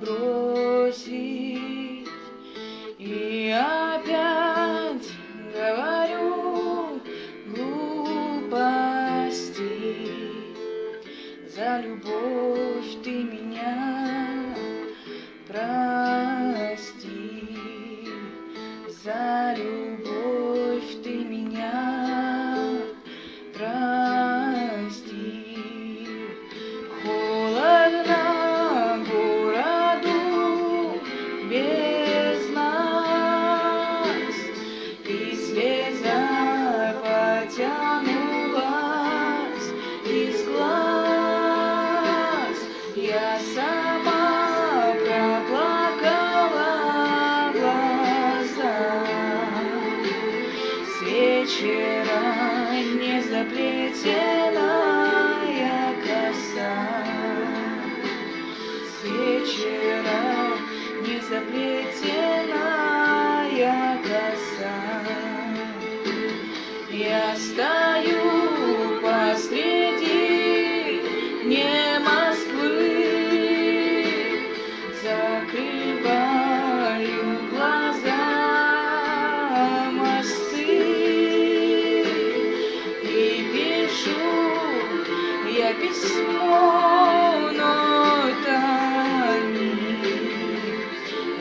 бросить. И опять говорю глупости. За любовь ты меня прости. За любовь ты меня прости. Холодно городу без нас, и слеза потянулась из глаз. Я сама проплакала глаза. С вечера незаплетенная коса, с вечера незаплетенная коса. Я стою посреди не Москвы, закрываю глаза мосты и пишу я письмо нотами.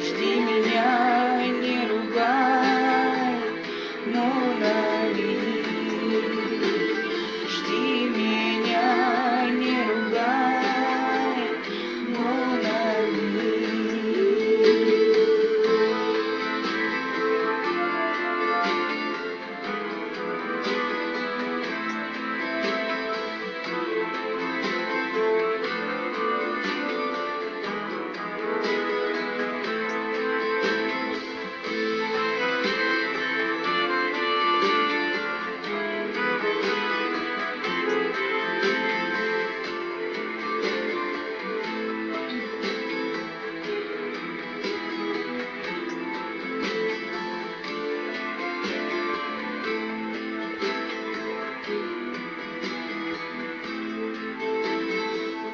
Жди меня, не ругай, Монали. Жди меня, не ругай, Монали.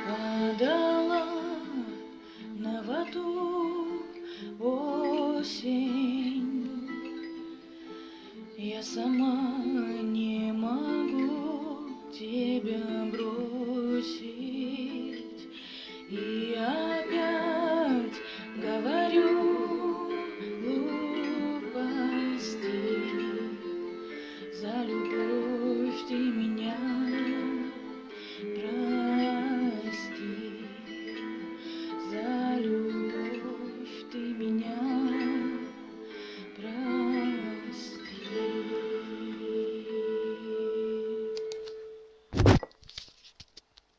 Падала на воду осень, я сама